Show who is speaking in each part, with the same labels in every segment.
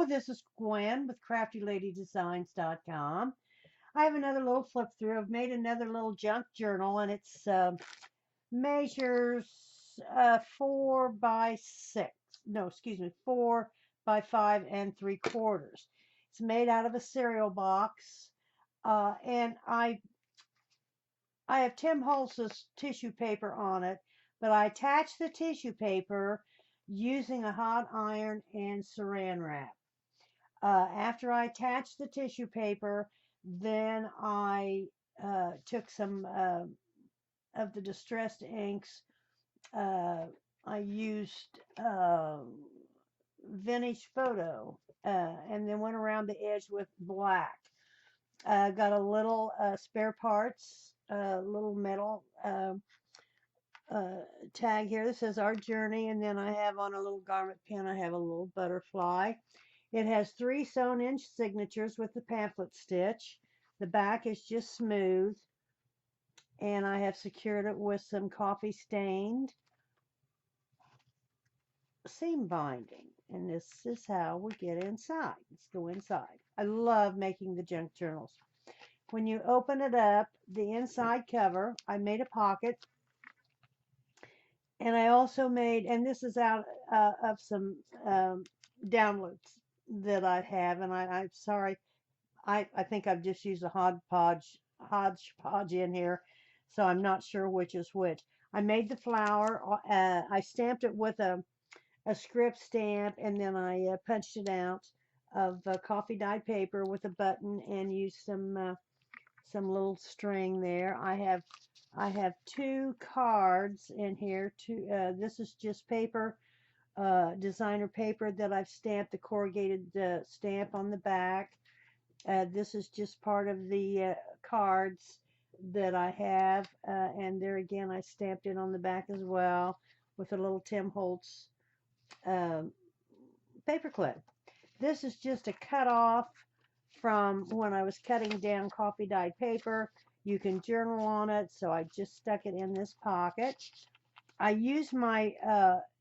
Speaker 1: Hello, this is Gwen with CraftyLadyDesigns.com. I have another little flip through. I've made another little junk journal, and it's measures 4 by 6. No, excuse me, 4 by 5 3/4. It's made out of a cereal box, and I have Tim Holtz's tissue paper on it, but I attach the tissue paper using a hot iron and saran wrap. After I attached the tissue paper, then I took some of the distressed inks. Uh, I used vintage photo and then went around the edge with black. Got a little spare parts, little metal tag here that says Our Journey, and then I have on a little garment pin, I have a little butterfly. It has 3 sewn-in signatures with the pamphlet stitch. The back is just smooth, and I have secured it with some coffee-stained seam binding. And this is how we get inside. Let's go inside. I love making the junk journals. When you open it up, the inside cover, I made a pocket, and I also made, and this is out of some downloads that I have, and I'm sorry, I think I've just used a hodgepodge in here, so I'm not sure which is which. I made the flower. I stamped it with a script stamp, and then I punched it out of coffee dyed paper with a button and used some little string there. I have 2 cards in here. This is just paper, designer paper that I've stamped the corrugated stamp on the back. This is just part of the cards that I have, and there again I stamped it on the back as well with a little Tim Holtz paper clip. This is just a cut off from when I was cutting down coffee dyed paper. You can journal on it, so I just stuck it in this pocket. I used my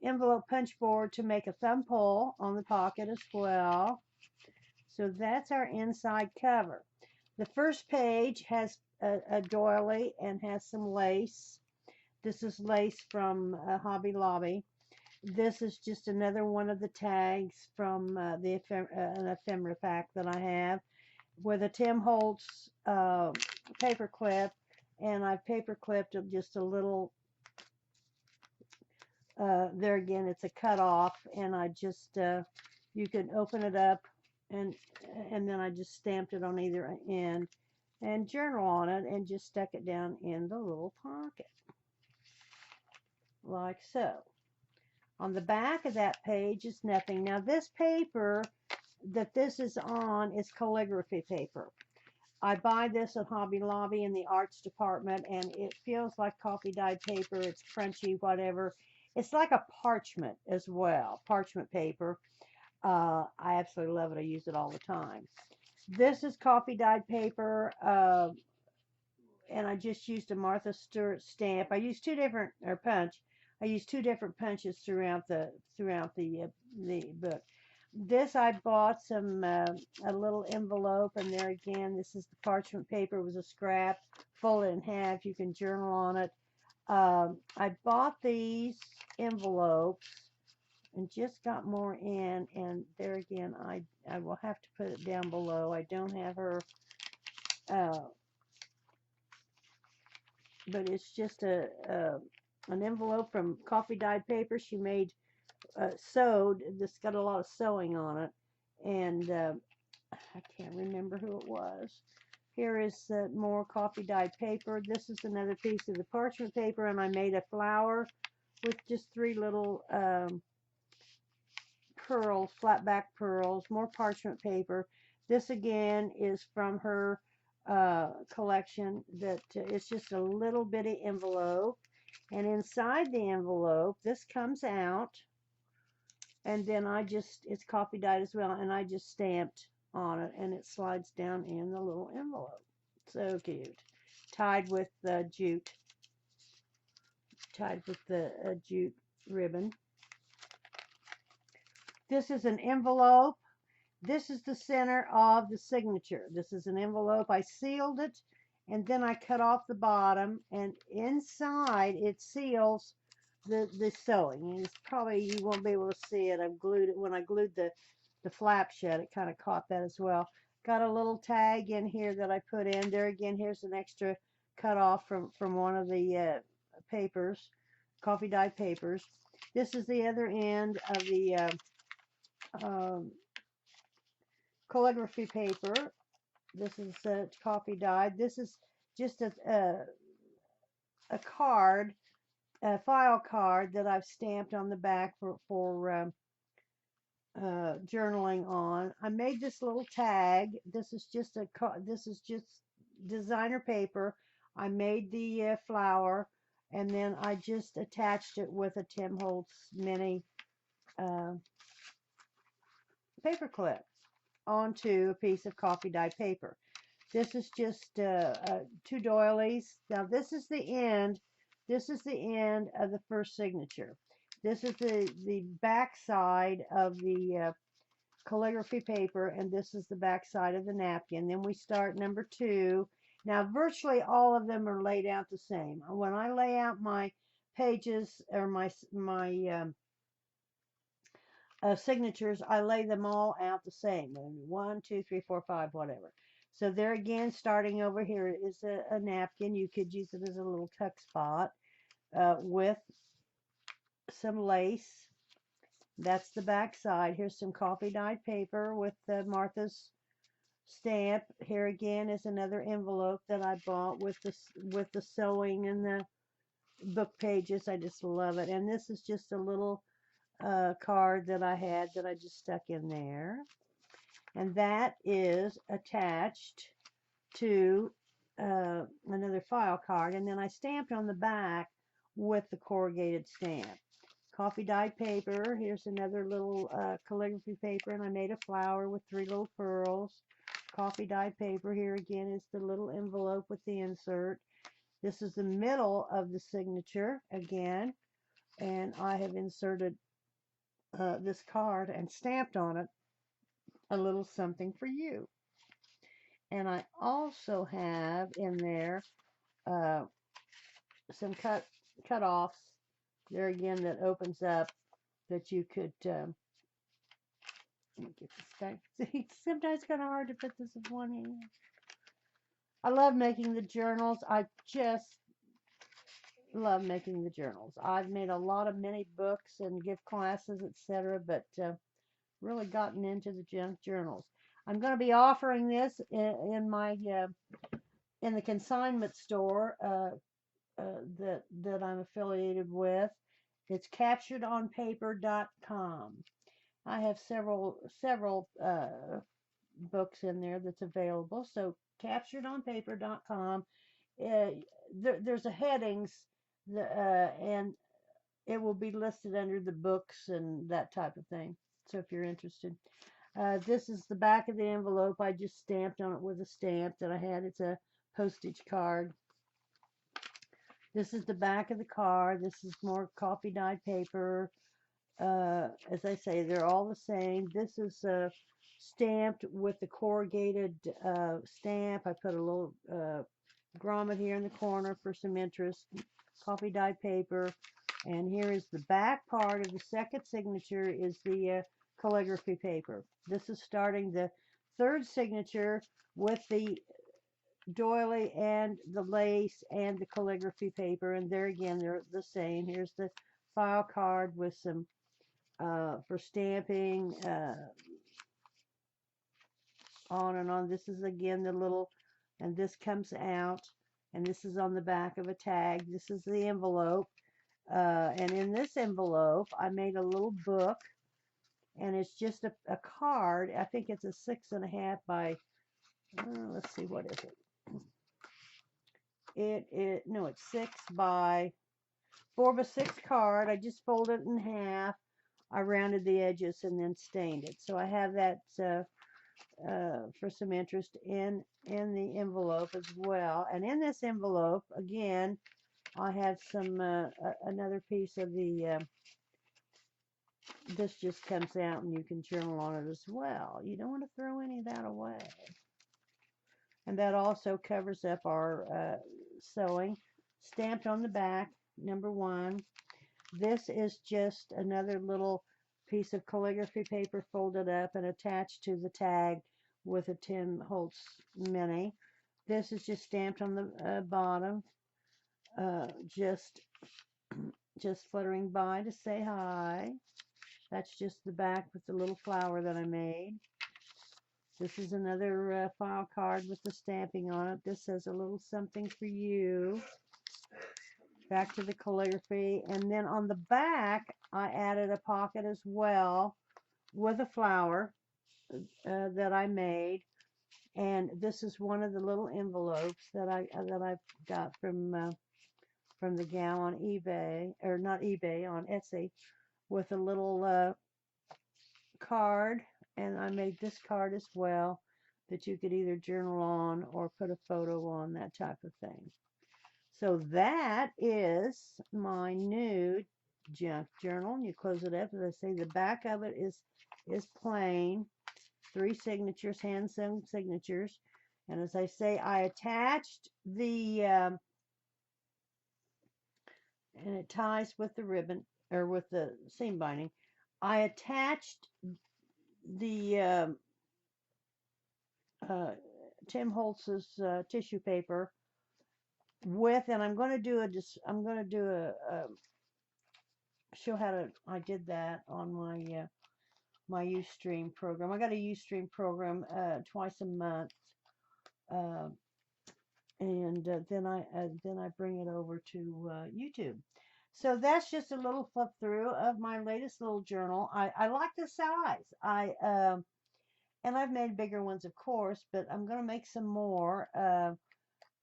Speaker 1: envelope punch board to make a thumb pull on the pocket as well. So that's our inside cover. The first page has a doily and has some lace. This is lace from Hobby Lobby. This is just another one of the tags from an ephemera pack that I have with a Tim Holtz paper clip, and I've paper clipped just a little. There again, it's a cut off, and I just you can open it up, and then I just stamped it on either end and journal on it, and just stuck it down in the little pocket like so. On the back of that page is nothing. Now this paper that this is on is calligraphy paper. I buy this at Hobby Lobby in the arts department, and it feels like coffee dyed paper. It's crunchy, whatever. It's like a parchment as well, parchment paper. I absolutely love it. I use it all the time. This is coffee dyed paper, and I just used a Martha Stewart stamp. I used 2 different, or punch. I used 2 different punches throughout the book. This I bought a little envelope, and there again, this is the parchment paper. It was a scrap, fold it in half. You can journal on it. I bought these envelopes and just got more in, and there again, I will have to put it down below. I don't have her, but it's just an envelope from coffee dyed paper. She made sewed. This got a lot of sewing on it, and I can't remember who it was. Here is more coffee dyed paper. This is another piece of the parchment paper, and I made a flower with just 3 little pearls, flat back pearls, more parchment paper. This again is from her collection. That it's just a little bitty envelope, and inside the envelope, this comes out, and then it's coffee dyed as well, and I just stamped on it, and it slides down in the little envelope. So cute. Tied with the jute ribbon. This is an envelope This is the center of the signature. This is an envelope. I sealed it, and then I cut off the bottom, and inside it seals the sewing. And it's probably, you won't be able to see it. I've glued it. When I glued the flap shut, it kind of caught that as well. Got a little tag in here that I put in there. Again, here's an extra cut off from one of the papers, coffee dyed papers. This is the other end of the um, calligraphy paper. This is coffee dyed. This is just a card, a file card that I've stamped on the back for journaling on. I made this little tag. This is just designer paper. I made the flower, and then I just attached it with a Tim Holtz mini uh, paper clip onto a piece of coffee dyed paper. This is just two doilies. Now this is the end. This is the end of the first signature. This is the back side of the calligraphy paper, and this is the back side of the napkin. Then we start number 2. Now virtually all of them are laid out the same. When I lay out my pages or my signatures, I lay them all out the same. 1, 2, 3, 4, 5, whatever. So there again, starting over here is a napkin. You could use it as a little tuck spot with some lace. That's the back side. Here's some coffee dyed paper with Martha's stamp. Here again is another envelope that I bought with the sewing and the book pages. I just love it. And this is just a little card that I had that I just stuck in there. And that is attached to another file card. And then I stamped on the back with the corrugated stamp. Coffee dyed paper. Here's another little calligraphy paper, and I made a flower with 3 little pearls. Coffee dyed paper. Here again is the little envelope with the insert. This is the middle of the signature again, and I have inserted this card and stamped on it a little something for you. And I also have in there some cut-offs there again that opens up that you could let me get this back. See, sometimes it's kind of hard to put this in one hand. I love making the journals. I just love making the journals. I've made a lot of mini books and gift classes, etc., but really gotten into the journals. I'm going to be offering this in my in the consignment store that I'm affiliated with. It's capturedonpaper.com. I have several books in there that's available. So capturedonpaper.com. There's a headings, and it will be listed under the books and that type of thing. So if you're interested. This is the back of the envelope. I just stamped on it with a stamp that I had. It's a postage card. This is the back of the card. This is more coffee dyed paper. As I say, they're all the same. This is stamped with the corrugated stamp. I put a little grommet here in the corner for some interest. Coffee dyed paper. And here is the back part of the second signature is the calligraphy paper. This is starting the third signature with the doily and the lace and the calligraphy paper, and there again they're the same. Here's the file card with some for stamping on and on. This is again the little, and this comes out, and this is on the back of a tag. This is the envelope, and in this envelope I made a little book, and it's just a card. I think it's a 6.5 by let's see, what is it? No, it's 6 by 4 by 6 card. I just folded it in half. I rounded the edges and then stained it. So I have that for some interest in the envelope as well. And in this envelope, again, I have some another piece of the this just comes out and you can journal on it as well. You don't want to throw any of that away. And that also covers up our sewing. Stamped on the back, number 1. This is just another little piece of calligraphy paper folded up and attached to the tag with a Tim Holtz mini. This is just stamped on the bottom, just fluttering by to say hi. That's just the back with the little flower that I made. This is another file card with the stamping on it. This says a little something for you. Back to the calligraphy. And then on the back, I added a pocket as well with a flower that I made. And this is one of the little envelopes that I got from the gal on eBay, or not eBay, on Etsy, with a little card. And I made this card as well that you could either journal on or put a photo on, that type of thing. So that is my new junk journal. And you close it up. As I say, the back of it is plain. 3 signatures, hand-sewn signatures. And as I say, I attached the, and it ties with the ribbon, or with the seam binding. I attached the Tim Holtz's tissue paper with, and I'm going to do a show how to, I did that on my my Ustream program. I got a Ustream program twice a month, and then I bring it over to YouTube. So that's just a little flip through of my latest little journal. I like the size. And I've made bigger ones, of course, but I'm going to make some more.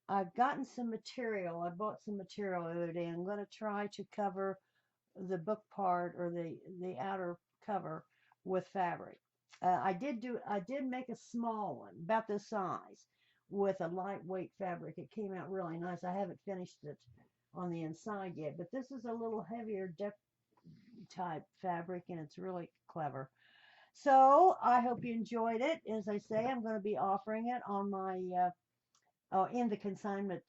Speaker 1: I've gotten some material. I bought some material the other day. I'm going to try to cover the book part, or the outer cover, with fabric. I did make a small one about this size with a lightweight fabric. It came out really nice. I haven't finished it on the inside yet, but this is a little heavier duck type fabric, and it's really clever. So I hope you enjoyed it. As I say, I'm going to be offering it on my in the consignment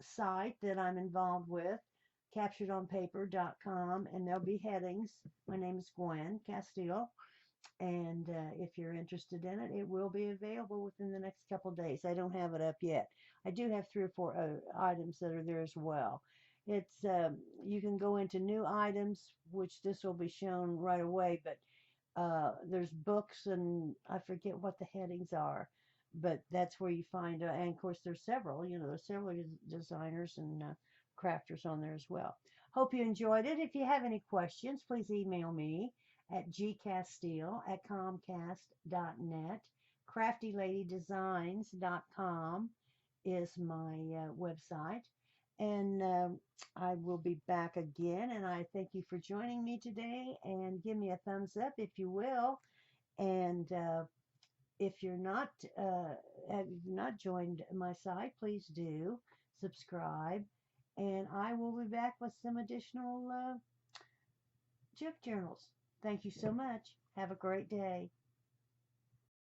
Speaker 1: site that I'm involved with, capturedonpaper.com, and there'll be headings. My name is Gwen Castile, and if you're interested in it, it will be available within the next couple of days. I don't have it up yet. I do have 3 or 4 other items that are there as well. It's you can go into new items, which this will be shown right away, but there's books, and I forget what the headings are, but that's where you find, and of course there's several, there's several designers and crafters on there as well. Hope you enjoyed it. If you have any questions, please email me at gcastile@comcast.net. craftyladydesigns.com is my website. And I will be back again, and I thank you for joining me today, and give me a thumbs up if you will. And if you're not have not joined my site, please do subscribe, and I will be back with some additional junk journals. Thank you so much. Have a great day.